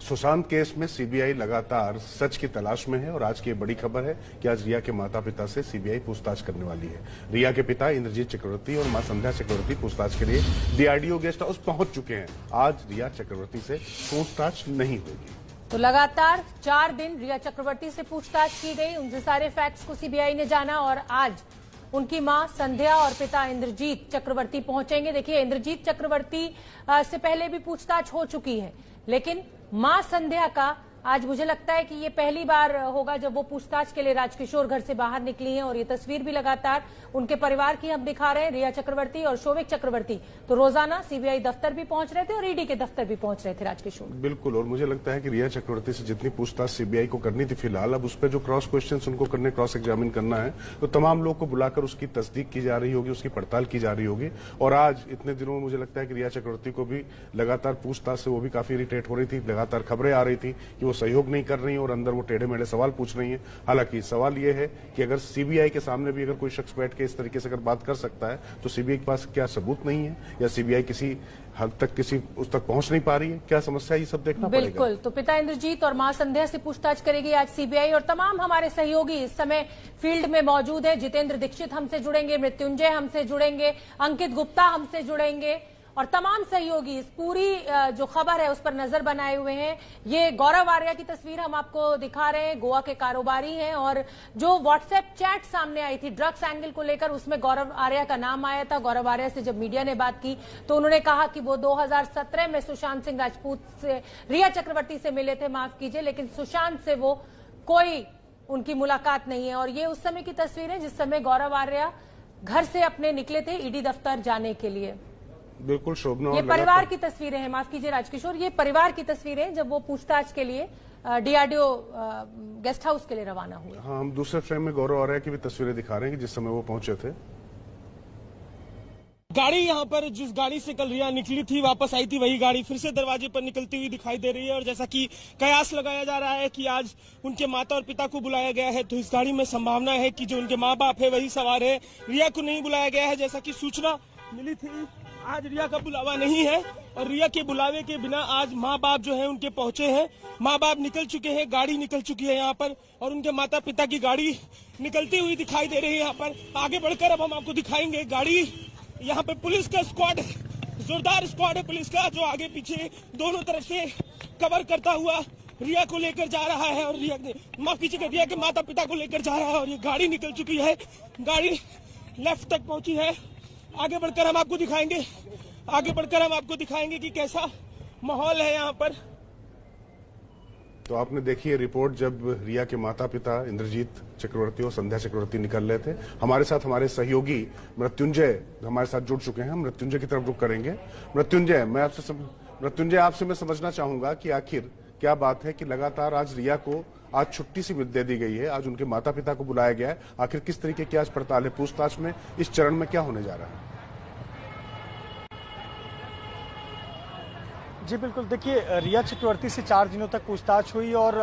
Sushant case में CBI लगातार सच की तलाश में है और आज की बड़ी खबर है कि आज रिया के माता पिता से सीबीआई पूछताछ करने वाली है। रिया के पिता इंद्रजीत चक्रवर्ती और मां संध्या चक्रवर्ती पूछताछ के लिए डीआरडीओ गेस्ट हाउस पहुंच चुके हैं। आज रिया चक्रवर्ती से पूछताछ नहीं होगी। तो लगातार 4 दिन रिया चक्रवर्ती से पूछताछ की गई, उनसे सारे फैक्ट्स को सीबीआई ने जाना और आज उनकी मां संध्या और पिता इंद्रजीत चक्रवर्ती पहुंचेंगे। देखिए, इंद्रजीत चक्रवर्ती से पहले भी पूछताछ हो चुकी है, लेकिन मां संध्या का आज मुझे लगता है कि ये पहली बार होगा जब वो पूछताछ के लिए राजकिशोर घर से बाहर निकली हैं। और ये तस्वीर भी लगातार उनके परिवार की हम दिखा रहे हैं। रिया चक्रवर्ती और शोविक चक्रवर्ती तो रोजाना सीबीआई दफ्तर भी पहुंच रहे थे और ईडी के दफ्तर भी पहुंच रहे थे राजकिशोर। बिल्कुल, और मुझे लगता है कि रिया चक्रवर्ती से जितनी पूछताछ सीबीआई को करनी थी, फिलहाल अब उस पर जो क्रॉस क्वेश्चन उनको करने, क्रॉस एग्जामिन करना है, तो तमाम लोग को बुलाकर उसकी तस्दीक की जा रही होगी, उसकी पड़ताल की जा रही होगी। और आज इतने दिनों में मुझे लगता है कि रिया चक्रवर्ती को भी लगातार पूछताछ से वो भी काफी इरिटेट हो रही थी। लगातार खबरें आ रही थी कि वो सहयोग नहीं कर रही और अंदर वो टेढ़े मेढ़े सवाल पूछ रही हैं। हालांकि सवाल ये है कि अगर सीबीआई के सामने भी अगर कोई शख्स बैठ के इस तरीके से अगर बात कर सकता है तो सीबीआई के पास क्या सबूत नहीं है, या सीबीआई किसी हद तक किसी उस तक पहुंच नहीं पा रही है, क्या समस्या, ये सब देखना पड़ेगा। बिल्कुल, तो पिता इंद्रजीत और मां संध्या से पूछताछ करेगी आज सीबीआई। और तमाम हमारे सहयोगी इस समय फील्ड में मौजूद है। जितेंद्र दीक्षित हमसे जुड़ेंगे, मृत्युंजय हमसे जुड़ेंगे, अंकित गुप्ता हमसे जुड़ेंगे और तमाम सहयोगी इस पूरी जो खबर है उस पर नजर बनाए हुए हैं। ये गौरव आर्या की तस्वीर हम आपको दिखा रहे हैं। गोवा के कारोबारी हैं और जो व्हाट्सएप चैट सामने आई थी ड्रग्स एंगल को लेकर, उसमें गौरव आर्या का नाम आया था। गौरव आर्या से जब मीडिया ने बात की तो उन्होंने कहा कि वो 2017 में सुशांत सिंह राजपूत से, रिया चक्रवर्ती से मिले थे, माफ कीजिए, लेकिन सुशांत से वो कोई उनकी मुलाकात नहीं है। और ये उस समय की तस्वीर है जिस समय गौरव आर्या घर से अपने निकले थे ईडी दफ्तर जाने के लिए। बिल्कुल शोभना, ये परिवार की तस्वीरें हैं, माफ कीजिए राजकिशोर, ये परिवार की तस्वीरें जब वो पूछताछ के लिए डीआरडीओ गेस्ट हाउस के लिए रवाना हुए। हाँ, हम दूसरे फ्रेम में गौरव आर्या की भी तस्वीरें दिखा रहे हैं कि जिस समय वो पहुंचे थे। गाड़ी यहाँ पर जिस गाड़ी से कल रिया निकली थी, वापस आई थी, वही गाड़ी फिर से दरवाजे पर निकलती हुई दिखाई दे रही है। और जैसा कि कयास लगाया जा रहा है कि आज उनके माता और पिता को बुलाया गया है, तो इस गाड़ी में संभावना है कि जो उनके माँ बाप है वही सवार है। रिया को नहीं बुलाया गया है, जैसा कि सूचना मिली थी। आज रिया का बुलावा नहीं है और रिया के बुलावे के बिना आज माँ बाप जो है उनके पहुंचे हैं। माँ बाप निकल चुके हैं, गाड़ी निकल चुकी है यहाँ पर और उनके माता पिता की गाड़ी निकलती हुई दिखाई दे रही है। यहाँ पर आगे बढ़कर अब हम आपको दिखाएंगे गाड़ी। यहाँ पे पुलिस का स्क्वाड, जोरदार स्क्वाड है पुलिस का, जो आगे पीछे दोनों तरफ से कवर करता हुआ रिया को लेकर जा रहा है। और रिया के माता पिता को लेकर जा रहा है और ये गाड़ी निकल चुकी है, गाड़ी लेफ्ट तक पहुंची है। आगे बढ़कर हम आपको दिखाएंगे कि कैसा माहौल है यहाँ पर। तो आपने देखी है रिपोर्ट, जब रिया के माता पिता इंद्रजीत चक्रवर्ती और संध्या चक्रवर्ती निकल रहे थे। हमारे साथ हमारे सहयोगी मृत्युंजय हमारे साथ जुड़ चुके हैं। हम मृत्युंजय की तरफ रुख करेंगे। मृत्युंजय, आपसे मैं समझना चाहूंगा कि आखिर क्या बात है कि लगातार आज रिया को आज छुट्टी सी दे दी गई है, आज उनके माता पिता को बुलाया गया है। आखिर किस तरीके की आज पड़ताल है, पूछताछ में इस चरण में क्या होने जा रहा है? जी बिल्कुल, देखिए, रिया चक्रवर्ती से 4 दिनों तक पूछताछ हुई और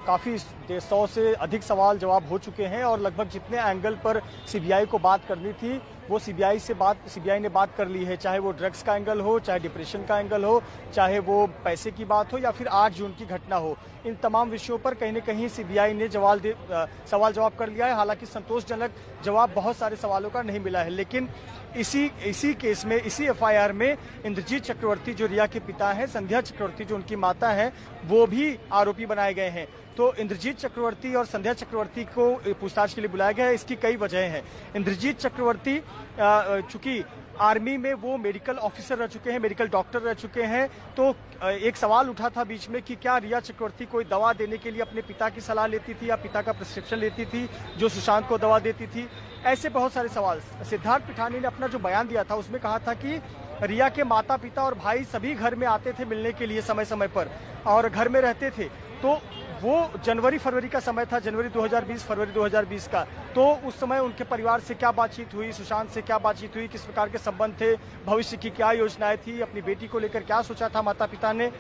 काफ़ी 100 से अधिक सवाल जवाब हो चुके हैं और लगभग जितने एंगल पर सीबीआई को बात करनी थी वो सीबीआई ने बात कर ली है। चाहे वो ड्रग्स का एंगल हो, चाहे डिप्रेशन का एंगल हो, चाहे वो पैसे की बात हो या फिर 8 जून की घटना हो, इन तमाम विषयों पर कहीं न कहीं सीबीआई ने सवाल जवाब कर लिया है। हालांकि संतोषजनक जवाब बहुत सारे सवालों का नहीं मिला है, लेकिन इसी केस में, इसी एफआईआर में इंद्रजीत चक्रवर्ती जो रिया के पिता हैं, संध्या चक्रवर्ती जो उनकी माता है, वो भी आरोपी बनाए गए हैं। तो इंद्रजीत चक्रवर्ती और संध्या चक्रवर्ती को पूछताछ के लिए बुलाया गया है। इसकी कई वजह हैं। इंद्रजीत चक्रवर्ती चूंकि आर्मी में वो मेडिकल ऑफिसर रह चुके हैं, मेडिकल डॉक्टर रह चुके हैं, तो एक सवाल उठा था बीच में कि क्या रिया चक्रवर्ती कोई दवा देने के लिए अपने पिता की सलाह लेती थी या पिता का प्रिस्क्रिप्शन लेती थी जो सुशांत को दवा देती थी। ऐसे बहुत सारे सवाल। सिद्धार्थ पिठानी ने अपना जो बयान दिया था उसमें कहा था कि रिया के माता पिता और भाई सभी घर में आते थे मिलने के लिए समय समय पर और घर में रहते थे। तो वो जनवरी-फरवरी का समय था, जनवरी 2020, फरवरी 2020 का। तो उस समय उनके परिवार से क्या बातचीत हुई, सुशांत से क्या बातचीत हुई, किस प्रकार के संबंध थे, भविष्य की क्या योजनाएं थी, अपनी बेटी को लेकर क्या सोचा था माता पिता ने,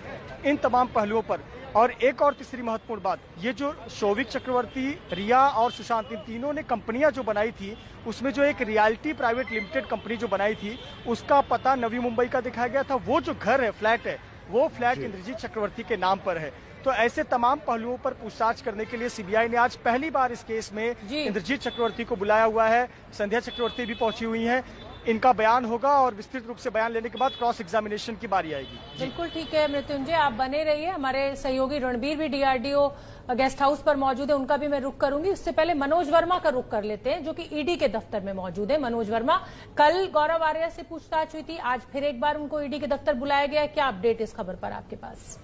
इन तमाम पहलुओं पर। और एक और तीसरी महत्वपूर्ण बात, ये जो शोविक चक्रवर्ती, रिया और सुशांत, इन तीनों ने कंपनियां जो बनाई थी, उसमें जो एक रियलिटी प्राइवेट लिमिटेड कंपनी जो बनाई थी, उसका पता नवी मुंबई का दिखाया गया था। वो जो घर है, फ्लैट है, वो फ्लैट इंद्रजीत चक्रवर्ती के नाम पर है। तो ऐसे तमाम पहलुओं पर पूछताछ करने के लिए सीबीआई ने आज पहली बार इस केस में इंद्रजीत चक्रवर्ती को बुलाया हुआ है। संध्या चक्रवर्ती भी पहुंची हुई हैं। इनका बयान होगा और विस्तृत रूप से बयान लेने के बाद क्रॉस एग्जामिनेशन की बारी आएगी। बिल्कुल ठीक है मृत्युंजय, आप बने रहिए। हमारे सहयोगी रणबीर भी डीआरडीओ गेस्ट हाउस पर मौजूद है, उनका भी मैं रुख करूंगी। उससे पहले मनोज वर्मा का रुख कर लेते हैं जो कि ईडी के दफ्तर में मौजूद है। मनोज वर्मा, कल गौरव आर्या से पूछताछ हुई थी, आज फिर एक बार उनको ईडी के दफ्तर बुलाया गया है। क्या अपडेट इस खबर पर आपके पास?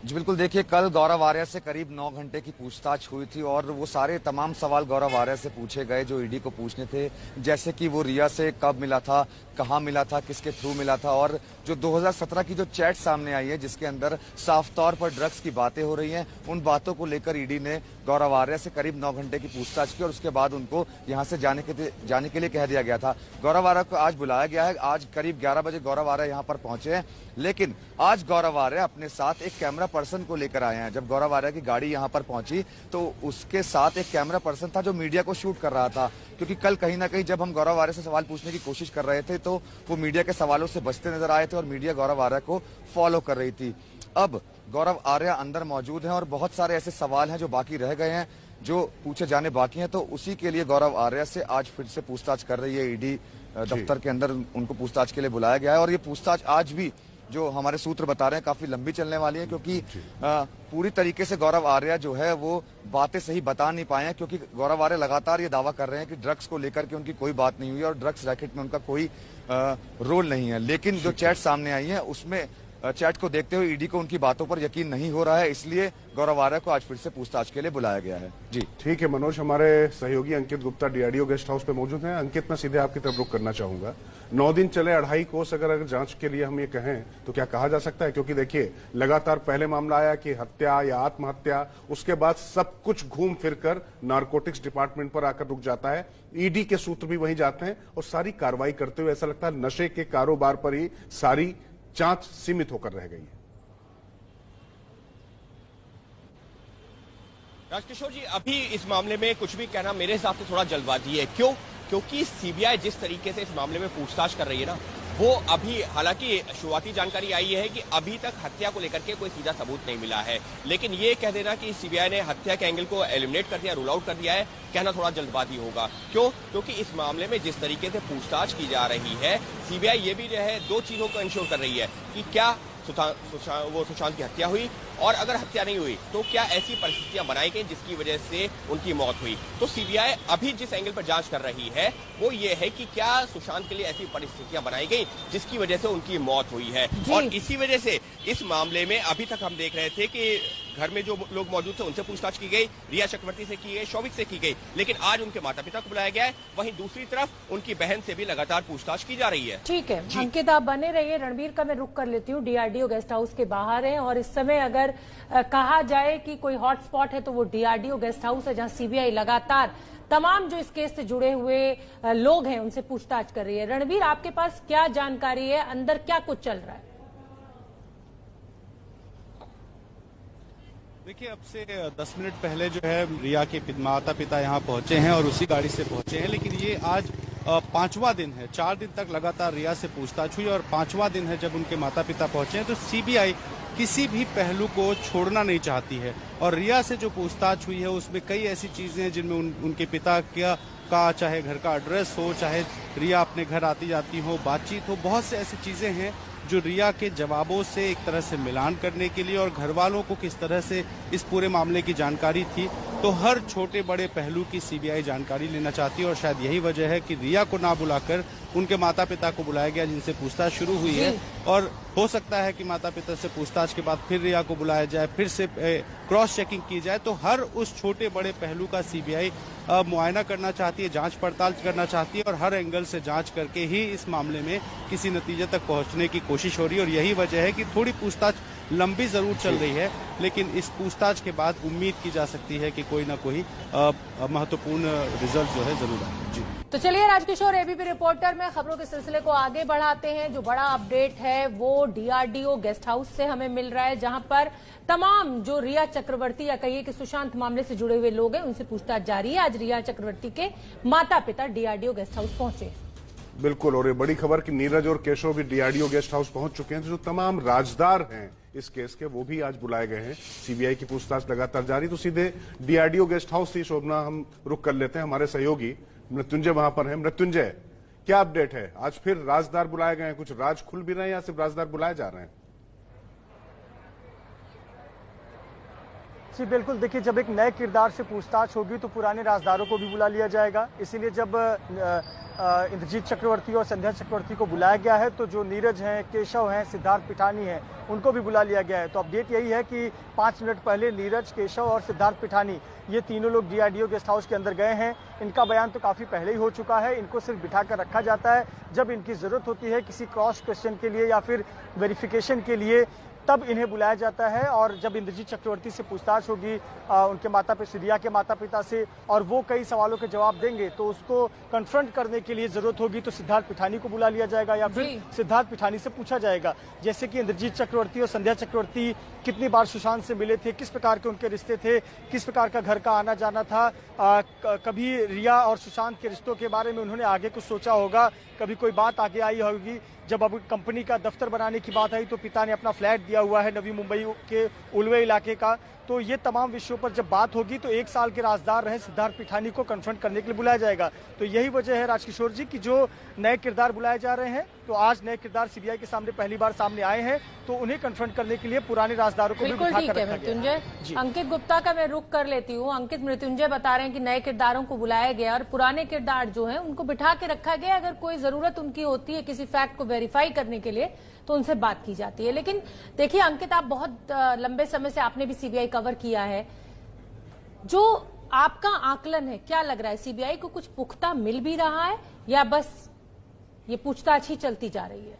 जी बिल्कुल, देखिए कल गौरव आर्या से करीब 9 घंटे की पूछताछ हुई थी और वो सारे तमाम सवाल गौरव आर्या से पूछे गए जो ईडी को पूछने थे, जैसे कि वो रिया से कब मिला था, कहाँ मिला था, किसके थ्रू मिला था, और जो 2017 की जो चैट सामने आई है जिसके अंदर साफ तौर पर ड्रग्स की बातें हो रही हैं, उन बातों को लेकर ईडी ने गौरव आर्या से करीब 9 घंटे की पूछताछ की और उसके बाद उनको यहाँ से जाने के लिए कह दिया गया था। गौरव आर्या को आज बुलाया गया है। आज करीब 11 बजे गौरव आर्या यहाँ पर पहुंचे हैं, लेकिन आज गौरव आर्या अपने साथ एक कैमरा पर्सन को लेकर आए हैं। जब गौरव आर्या की गाड़ी यहाँ पर पहुंची तो उसके साथ एक कैमरा पर्सन था जो मीडिया को शूट कर रहा था, क्योंकि कल कहीं ना कहीं जब हम गौरव आर्या से सवाल पूछने की कोशिश कर रहे थे तो वो मीडिया के सवालों से बचते नजर आए थे और मीडिया गौरव आर्या को फॉलो कर रही थी। अब गौरव आर्या अंदर मौजूद हैं और बहुत सारे ऐसे सवाल हैं जो बाकी रह गए हैं, जो पूछे जाने बाकी हैं, तो उसी के लिए गौरव आर्या से आज फिर से पूछताछ कर रही है ईडी। दफ्तर के अंदर उनको पूछताछ के लिए बुलाया गया है और ये पूछताछ आज भी जो हमारे सूत्र बता रहे हैं काफी लंबी चलने वाली है, क्योंकि पूरी तरीके से गौरव आर्या जो है वो बातें सही बता नहीं पाए हैं, क्योंकि गौरव आर्या लगातार ये दावा कर रहे हैं कि ड्रग्स को लेकर के उनकी कोई बात नहीं हुई और ड्रग्स रैकेट में उनका कोई रोल नहीं है। लेकिन जो चैट सामने आई है उसमें चैट को देखते हुए ईडी को उनकी बातों पर यकीन नहीं हो रहा है, इसलिए गौरव आर्या को आज फिर से पूछताछ के लिए बुलाया गया है। जी ठीक है मनोज, हमारे सहयोगी अंकित गुप्ता डीआरडीओ गेस्ट हाउस पे मौजूद हैं। अंकित, मैं सीधे आपकी तरफ रुख करना चाहूंगा। 9 दिन चले 2.5 कोस अगर जांच के लिए हम ये कहें तो क्या कहा जा सकता है? क्योंकि देखिए लगातार पहले मामला आया कि हत्या या आत्महत्या, उसके बाद सब कुछ घूम फिरकर नारकोटिक्स डिपार्टमेंट पर आकर रुक जाता है। ईडी के सूत्र भी वहीं जाते हैं और सारी कार्रवाई करते हुए ऐसा लगता है नशे के कारोबार पर ही सारी जांच सीमित होकर रह गई है। राजकिशोर जी, अभी इस मामले में कुछ भी कहना मेरे हिसाब से थोड़ा जल्दबाजी है। क्यों? क्योंकि सीबीआई जिस तरीके से इस मामले में पूछताछ कर रही है ना, वो अभी, हालांकि शुरुआती जानकारी आई है कि अभी तक हत्या को लेकर के कोई सीधा सबूत नहीं मिला है, लेकिन ये कह देना कि सीबीआई ने हत्या के एंगल को एलिमिनेट कर दिया, रूल आउट कर दिया है, कहना थोड़ा जल्दबाजी होगा। क्यों? क्योंकि इस मामले में जिस तरीके से पूछताछ की जा रही है, सीबीआई ये भी जो है 2 चीजों को इंश्योर कर रही है कि क्या सुशांत की हत्या हुई, और अगर हत्या नहीं हुई तो क्या ऐसी परिस्थितियां बनाई गई जिसकी वजह से उनकी मौत हुई। तो सीबीआई अभी जिस एंगल पर जांच कर रही है वो ये है कि क्या सुशांत के लिए ऐसी परिस्थितियां बनाई गई जिसकी वजह से उनकी मौत हुई है, और इसी वजह से इस मामले में अभी तक हम देख रहे थे कि घर में जो लोग मौजूद थे उनसे पूछताछ की गई, रिया चक्रवर्ती से की गई, शौविक से की गई, लेकिन आज उनके माता पिता को बुलाया गया है। वहीं दूसरी तरफ उनकी बहन से भी लगातार पूछताछ की जा रही है। ठीक है अंकित, आप बने रहिए। रणबीर का मैं रुख कर लेती हूँ। डीआरडीओ गेस्ट हाउस के बाहर है और इस समय अगर कहा जाए कि कोई हॉटस्पॉट है तो वो डीआरडीओ गेस्ट हाउस है, जहां सीबीआई लगातार तमाम जो इस केस से जुड़े हुए लोग हैं उनसे पूछताछ कर रही है। रणबीर, आपके पास क्या जानकारी है, अंदर क्या कुछ चल रहा है? देखिए, अब से 10 मिनट पहले जो है रिया के माता पिता यहाँ पहुंचे हैं और उसी गाड़ी से पहुंचे हैं, लेकिन ये आज 5वां दिन है। 4 दिन तक लगातार रिया से पूछताछ हुई और 5वां दिन है जब उनके माता पिता पहुंचे हैं। तो सीबीआई किसी भी पहलू को छोड़ना नहीं चाहती है और रिया से जो पूछताछ हुई है उसमें कई ऐसी चीजें हैं जिनमें उनके पिता का चाहे घर का एड्रेस हो, चाहे रिया अपने घर आती जाती हो, बातचीत हो, बहुत से ऐसी चीजें हैं जो रिया के जवाबों से एक तरह से मिलान करने के लिए और घर वालों को किस तरह से इस पूरे मामले की जानकारी थी, तो हर छोटे बड़े पहलू की सीबीआई जानकारी लेना चाहती है और शायद यही वजह है कि रिया को ना बुलाकर उनके माता पिता को बुलाया गया जिनसे पूछताछ शुरू हुई है। और हो सकता है कि माता पिता से पूछताछ के बाद फिर रिया को बुलाया जाए, फिर से क्रॉस चेकिंग की जाए। तो हर उस छोटे बड़े पहलू का सीबीआई मुआयना करना चाहती है, जांच पड़ताल करना चाहती है और हर एंगल से जांच करके ही इस मामले में किसी नतीजे तक पहुंचने की कोशिश हो रही है। और यही वजह है कि थोड़ी पूछताछ लंबी जरूर चल रही है, लेकिन इस पूछताछ के बाद उम्मीद की जा सकती है कि कोई ना कोई महत्वपूर्ण रिजल्ट जो है जरूर आए। जी तो चलिए राजकिशोर, एबीपी रिपोर्टर में खबरों के सिलसिले को आगे बढ़ाते हैं। जो बड़ा अपडेट है वो डीआरडीओ गेस्ट हाउस से हमें मिल रहा है, जहां पर तमाम जो रिया चक्रवर्ती या कहिए कि सुशांत मामले से जुड़े हुए लोग हैं उनसे पूछताछ जारी है। आज रिया चक्रवर्ती के माता पिता डीआरडीओ गेस्ट हाउस पहुंचे। बिल्कुल, और ये बड़ी खबर कि नीरज और केशव भी डीआरडीओ गेस्ट हाउस पहुंच चुके हैं। जो तमाम राजदार हैं इस केस के वो भी आज बुलाए गए हैं। सीबीआई की पूछताछ लगातार जारी। तो सीधे डीआरडीओ गेस्ट हाउस से शोभना हम रुक कर लेते हैं। हमारे सहयोगी मृत्युंजय वहां पर है। मृत्युंजय, क्या अपडेट है? आज फिर राजदार बुलाए गए हैं, कुछ राज खुल भी रहे हैं या सिर्फ राजदार बुलाए जा रहे हैं? जी बिल्कुल, देखिए जब एक नए किरदार से पूछताछ होगी तो पुराने राजदारों को भी बुला लिया जाएगा। इसीलिए जब इंद्रजीत चक्रवर्ती और संध्या चक्रवर्ती को बुलाया गया है तो जो नीरज हैं, केशव हैं, सिद्धार्थ पिठानी हैं, उनको भी बुला लिया गया है। तो अपडेट यही है कि 5 मिनट पहले नीरज, केशव और सिद्धार्थ पिठानी ये तीनों लोग डीआरडीओ गेस्ट हाउस के अंदर गए हैं। इनका बयान तो काफ़ी पहले ही हो चुका है। इनको सिर्फ बिठा कर रखा जाता है जब इनकी ज़रूरत होती है किसी क्रॉस क्वेश्चन के लिए या फिर वेरिफिकेशन के लिए, तब इन्हें बुलाया जाता है। और जब इंद्रजीत चक्रवर्ती से पूछताछ होगी उनके माता पिता, रिया के माता पिता से, और वो कई सवालों के जवाब देंगे तो उसको कन्फ्रंट करने के लिए जरूरत होगी तो सिद्धार्थ पिठानी को बुला लिया जाएगा या फिर सिद्धार्थ पिठानी से पूछा जाएगा जैसे कि इंद्रजीत चक्रवर्ती और संध्या चक्रवर्ती कितनी बार सुशांत से मिले थे, किस प्रकार के उनके रिश्ते थे, किस प्रकार का घर का आना जाना था, कभी रिया और सुशांत के रिश्तों के बारे में उन्होंने आगे कुछ सोचा होगा, कभी कोई बात आगे आई होगी। जब अब कंपनी का दफ्तर बनाने की बात आई तो पिता ने अपना फ्लैट दिया हुआ है नवी मुंबई के उलवे इलाके का। तो ये तमाम विषयों पर जब बात होगी तो 1 साल के राजदार रहे सिद्धार्थ पिठानी को कन्फ्रंट करने के लिए बुलाया जाएगा। तो यही वजह है राजकिशोर जी कि जो नए किरदार बुलाए जा रहे हैं, तो आज नए किरदार सीबीआई के सामने पहली बार सामने आए हैं तो उन्हें कन्फ्रंट करने के लिए पुराने राजदारों को भी बिठा कर रखा गया है। अंकित गुप्ता का मैं रुख कर लेती हूँ। अंकित, मृत्युंजय बता रहे हैं कि नए किरदारों को बुलाया गया और पुराने किरदार जो हैं उनको बिठा के रखा गया। अगर कोई जरूरत उनकी होती है किसी फैक्ट को वेरीफाई करने के लिए तो उनसे बात की जाती है। लेकिन देखिए अंकित, आप बहुत लंबे समय से आपने भी सीबीआई कवर किया है, जो आपका आकलन है क्या लग रहा है, सीबीआई को कुछ पुख्ता मिल भी रहा है या बस ये पूछताछ ही चलती जा रही है?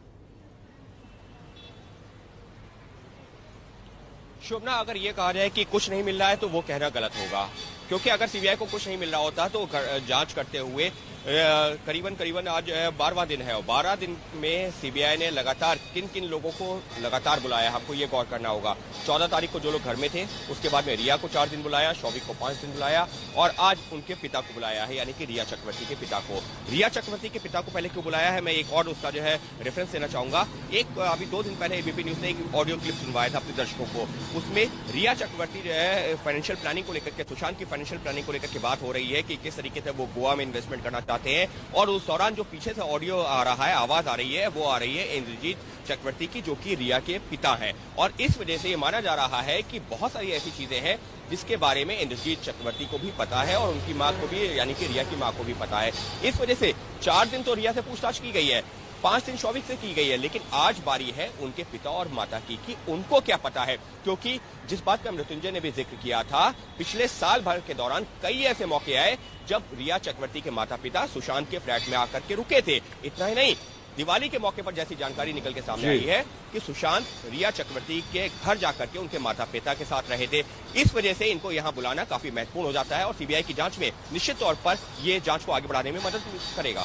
शोभना, अगर ये कहा जाए कि कुछ नहीं मिल रहा है तो वो कहना गलत होगा, क्योंकि अगर सीबीआई को कुछ नहीं मिल रहा होता तो जांच करते हुए करीबन आज 12वां दिन है और 12 दिन में सीबीआई ने लगातार किन किन लोगों को लगातार बुलाया, हमको ये गौर करना होगा। 14 तारीख को जो लोग घर में थे, उसके बाद में रिया को 4 दिन बुलाया, शौविक को 5 दिन बुलाया और आज उनके पिता को बुलाया है, यानी कि रिया चक्रवर्ती के पिता को। रिया चक्रवर्ती के पिता को पहले क्यों बुलाया है, मैं एक और उसका जो है रेफरेंस देना चाहूंगा। अभी 2 दिन पहले एबीपी न्यूज ने एक ऑडियो क्लिप सुनवाया था अपने दर्शकों को। उसमें रिया चक्रवर्ती जो है फाइनेंशियल प्लानिंग को लेकर के, सुशांत की फाइनेंशियल प्लानिंग को लेकर के बात हो रही है कि किस तरीके से वो गोवा में इन्वेस्टमेंट करना चाहते हैं। और उस दौरान जो पीछे से ऑडियो आ रहा है, आवाज आ रही है, वो आ रही है इंद्रजीत चक्रवर्ती की, जो कि रिया के पिता है। और इस वजह से ये माना जा रहा है कि बहुत सारी ऐसी चीजें हैं जिसके बारे में इंद्रजीत चक्रवर्ती को भी पता है और उनकी मां को भी, यानी कि रिया की मां को भी पता है। इस वजह से 4 दिन तो रिया से पूछताछ की गई है, 5 दिन शौविक से की गई है, लेकिन आज बारी है उनके पिता और माता की कि उनको क्या पता है। क्योंकि जिस बात का मृत्युंजय ने भी जिक्र किया था, पिछले साल भर के दौरान कई ऐसे मौके आए जब रिया चक्रवर्ती के माता पिता सुशांत के फ्लैट में आकर के रुके थे। इतना ही नहीं, दिवाली के मौके पर जैसी जानकारी निकल के सामने आई है कि सुशांत रिया चक्रवर्ती के घर जाकर के उनके माता पिता के साथ रहे थे। इस वजह से इनको यहां बुलाना काफी महत्वपूर्ण हो जाता है और सीबीआई की जांच में निश्चित तौर पर यह जांच को आगे बढ़ाने में मदद करेगा।